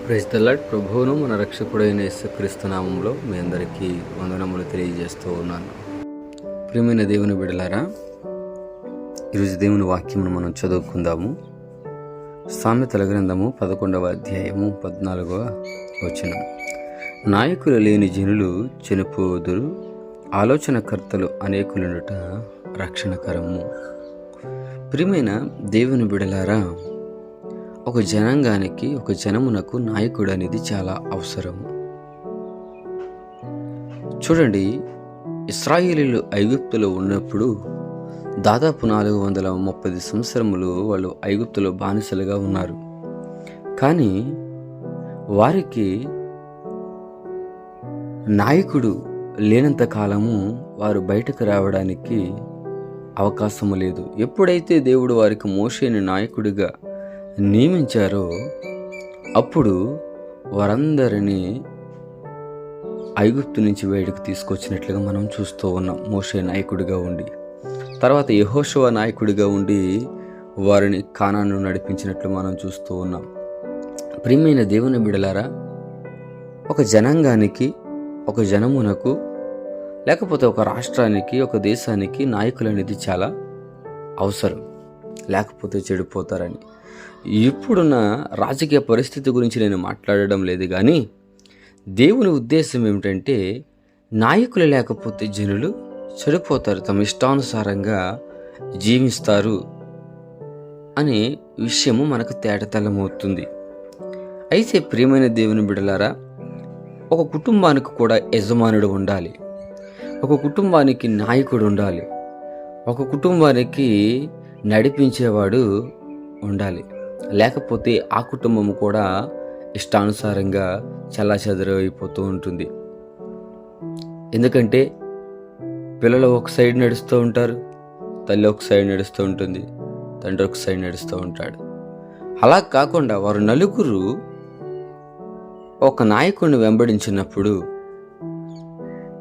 Praise the lord. ప్రభువును మన రక్షకుడైన యేసుక్రీస్తు నామములో మీ అందరికీ వందనములు తెలియజేస్తూ ఉన్నాను. ప్రియమైన దేవుని బిడ్డలారా, ఈరోజు దేవుని వాక్యమును మనం చదువుకుందాము. సామెతల గ్రంథము 11వ అధ్యాయము 14వ వచనం. నాయకులు లేని జనులు చనిపోదురు, ఆలోచనకర్తలు అనేకులుండుట రక్షణకరము. ప్రియమైన దేవుని బిడ్డలారా, ఒక జనాంగానికి, ఒక జనమునకు నాయకుడు అనేది చాలా అవసరం. చూడండి, ఇశ్రాయేలీయులు ఐగుప్తులో ఉన్నప్పుడు దాదాపు 430 సంవత్సరములు వాళ్ళు ఐగుప్తులో బానిసలుగా ఉన్నారు. కానీ వారికి నాయకుడు లేనంత కాలము వారు బయటకు రావడానికి అవకాశము లేదు. ఎప్పుడైతే దేవుడు వారికి మోషేని నాయకుడిగా నియమించారో అప్పుడు వారందరినీ ఐగుప్తు నుంచి బయటకు తీసుకొచ్చినట్లుగా మనం చూస్తూ ఉన్నాం. మోషే నాయకుడిగా ఉండి, తర్వాత యెహోషువ నాయకుడిగా ఉండి వారిని కానాను నడిపించినట్లు మనం చూస్తూ ఉన్నాం. ప్రియమైన దేవుని బిడ్డలారా, ఒక జనాంగానికి, ఒక జనమునకు, లేకపోతే ఒక రాష్ట్రానికి, ఒక దేశానికి నాయకులు అనేది చాలా అవసరం, లేకపోతే చెడిపోతారని. ఇప్పుడున్న రాజకీయ పరిస్థితి గురించి నేను మాట్లాడడం లేదు, కానీ దేవుని ఉద్దేశం ఏమిటంటే నాయకులు లేకపోతే జనులు చెడిపోతారు, తమ ఇష్టానుసారంగా జీవిస్తారు అనే విషయము మనకు తేటతెల్లమవుతుంది. అయితే ప్రియమైన దేవుని బిడ్డలారా, ఒక కుటుంబానికి కూడా యజమానుడు ఉండాలి, ఒక కుటుంబానికి నాయకుడు ఉండాలి, ఒక కుటుంబానికి నడిపించేవాడు ఉండాలి. లేకపోతే ఆ కుటుంబం కూడా ఇష్టానుసారంగా చెల్లాచెదరైపోతూ ఉంటుంది. ఎందుకంటే పిల్లలు ఒక సైడ్ నడుస్తూ ఉంటారు, తల్లి ఒక సైడ్ నడుస్తూ ఉంటుంది, తండ్రి ఒక సైడ్ నడుస్తూ ఉంటాడు. అలా కాకుండా వారు నలుగురు ఒక నాయకుడిని వెంబడించినప్పుడు,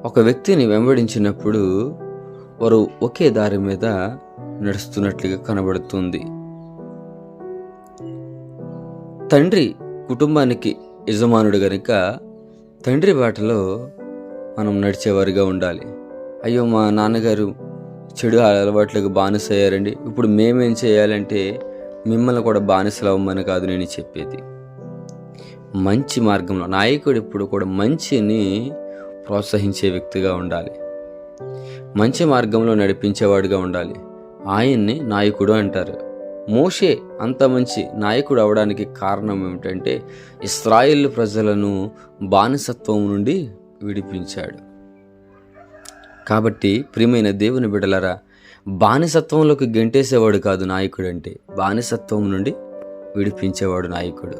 ఒక వ్యక్తిని వెంబడించినప్పుడు వారు ఒకే దారి మీద నడుస్తున్నట్లుగా కనబడుతుంది. తండ్రి కుటుంబానికి యజమానుడు గనుక తండ్రి బాటలో మనం నడిచేవారిగా ఉండాలి. అయ్యో, మా నాన్నగారు చెడు అలవాట్లకు బానిసయ్యారండి, ఇప్పుడు మేమేం చేయాలంటే మిమ్మల్ని కూడా బానిసలు అవ్వమని కాదు నేను చెప్పేది. మంచి మార్గంలో నాయకుడు ఎప్పుడు కూడా మంచిని ప్రోత్సహించే వ్యక్తిగా ఉండాలి, మంచి మార్గంలో నడిపించేవాడిగా ఉండాలి. ఆయన్ని నాయకుడు అంటారు. మోషే అంత మంచి నాయకుడు అవడానికి కారణం ఏమిటంటే ఇశ్రాయేలు ప్రజలను బానిసత్వం నుండి విడిపించాడు. కాబట్టి ప్రియమైన దేవుని బిడ్డలారా, బానిసత్వంలోకి గెంటేసేవాడు కాదు నాయకుడు అంటే, బానిసత్వం నుండి విడిపించేవాడు నాయకుడు.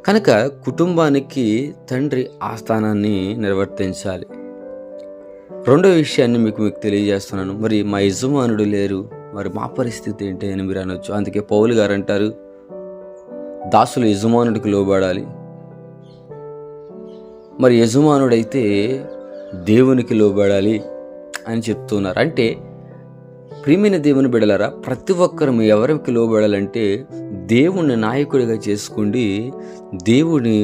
కనుక కుటుంబానికి తండ్రి ఆ స్థానాన్ని నిర్వర్తించాలి. రెండో విషయాన్ని మీకు తెలియజేస్తున్నాను. మరి మా యజమానుడు లేరు, మరి మా పరిస్థితి ఏంటి అని మీరు అనొచ్చు. అందుకే పౌలు గారు అంటారు, దాసులు యజమానుడికి లోబడాలి, మరి యజమానుడైతే దేవునికి లోబడాలి అని చెప్తున్నారు. అంటే ప్రియమైన దేవుని బిడ్డలారా, ప్రతి ఒక్కరు ఎవరికి లోబడాలంటే దేవుణ్ణి నాయకుడిగా చేసుకుండి దేవుడిని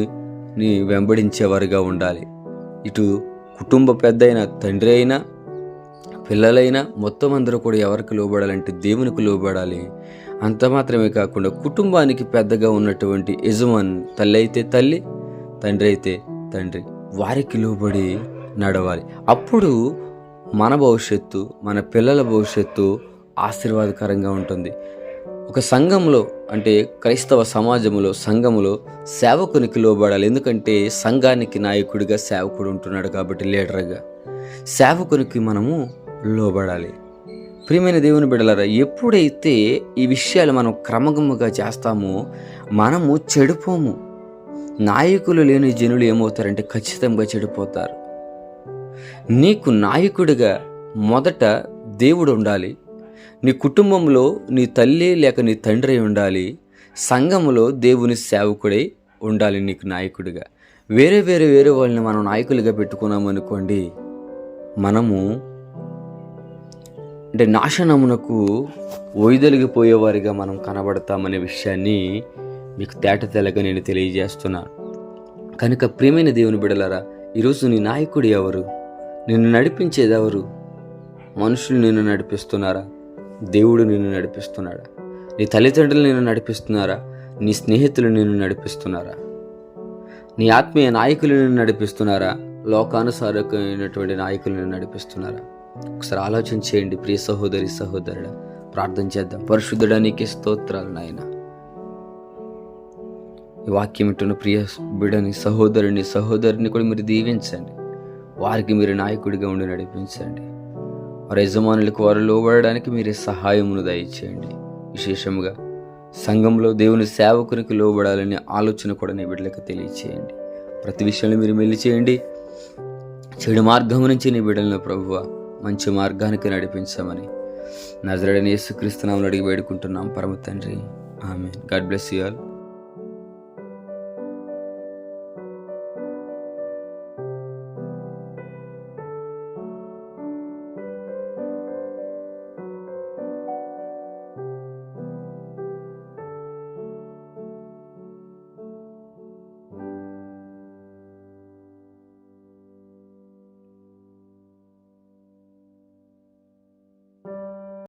వెంబడించేవారుగా ఉండాలి. ఇటు కుటుంబ పెద్ద అయినా, తండ్రి అయినా, పిల్లలైనా, మొత్తం అందరూ కూడా ఎవరికి లోబడాలంటే దేవునికి లోబడాలి. అంత మాత్రమే కాకుండా కుటుంబానికి పెద్దగా ఉన్నటువంటి యజమాని, తల్లి అయితే తల్లి, తండ్రి అయితే తండ్రి, వారికి లోబడి నడవాలి. అప్పుడు మన భవిష్యత్తు, మన పిల్లల భవిష్యత్తు ఆశీర్వాదకరంగా ఉంటుంది. ఒక సంఘంలో, అంటే క్రైస్తవ సమాజంలో, సంఘములో సేవకునికి లోబడాలి. ఎందుకంటే సంఘానికి నాయకుడిగా సేవకుడు ఉంటున్నాడు కాబట్టి, లీడర్గా సేవకునికి మనము లోబడాలి. ప్రియమైన దేవుని బిడ్డలారా, ఎప్పుడైతే ఈ విషయాలు మనం క్రమముగా చేస్తామో మనము చెడిపోము. నాయకులు లేని జనులు ఏమవుతారంటే ఖచ్చితంగా చెడిపోతారు. నీకు నాయకుడిగా మొదట దేవుడు ఉండాలి, నీ కుటుంబంలో నీ తల్లి లేక నీ తండ్రి ఉండాలి, సంఘములో దేవుని సేవకుడై ఉండాలి నీకు నాయకుడిగా. వేరే వాళ్ళని మనం నాయకులుగా పెట్టుకున్నామనుకోండి, మనము అంటే నాశనమునకు వైదొలిగిపోయేవారిగా మనం కనబడతామనే విషయాన్ని మీకు తేటతెల్లగా నేను తెలియజేస్తున్నాను. కనుక ప్రియమైన దేవుని బిడ్డలారా, ఈరోజు నీ నాయకుడు ఎవరు? నిన్ను నడిపించేది ఎవరు? మనుషులు నిన్ను నడిపిస్తున్నారా? దేవుడు నిన్ను నడిపిస్తున్నాడా? నీ తల్లిదండ్రులు నిన్ను నడిపిస్తున్నారా? నీ స్నేహితులు నిన్ను నడిపిస్తున్నారా? నీ ఆత్మీయ నాయకులు నిన్ను నడిపిస్తున్నారా? లోకానుసారమైనటువంటి నాయకులు నిన్ను నడిపిస్తున్నారా? ఒకసారి ఆలోచన చేయండి ప్రియ సహోదరి సహోదరుడా. ప్రార్థన చేద్దాం. పరిశుద్ధుడా, నీకే స్తోత్రాలు నాయన. ఈ వాక్యం వింటున్న ప్రియ బిడ్డని, సహోదరుని కూడా మీరు దీవించండి. వారికి మీరు నాయకుడిగా ఉండి నడిపించండి. వారి యజమానులకు వారు లోబడడానికి మీరే సహాయమును దయచేయండి. విశేషముగా సంఘంలో దేవుని సేవకునికి లోబడాలనే ఆలోచన కూడా నీ బిడ్డలకు తెలియచేయండి. ప్రతి విషయంలో మీరు మెల్లి చేయండి. చెడు మార్గం నుంచి నీ బిడ్డలను ప్రభువా మంచి మార్గానికి నడిపించమని నజరేయుడైన యేసుక్రీస్తు నామములో అడిగి వేడుకుంటున్నాం పరమ తండ్రి. Amen. God bless you all.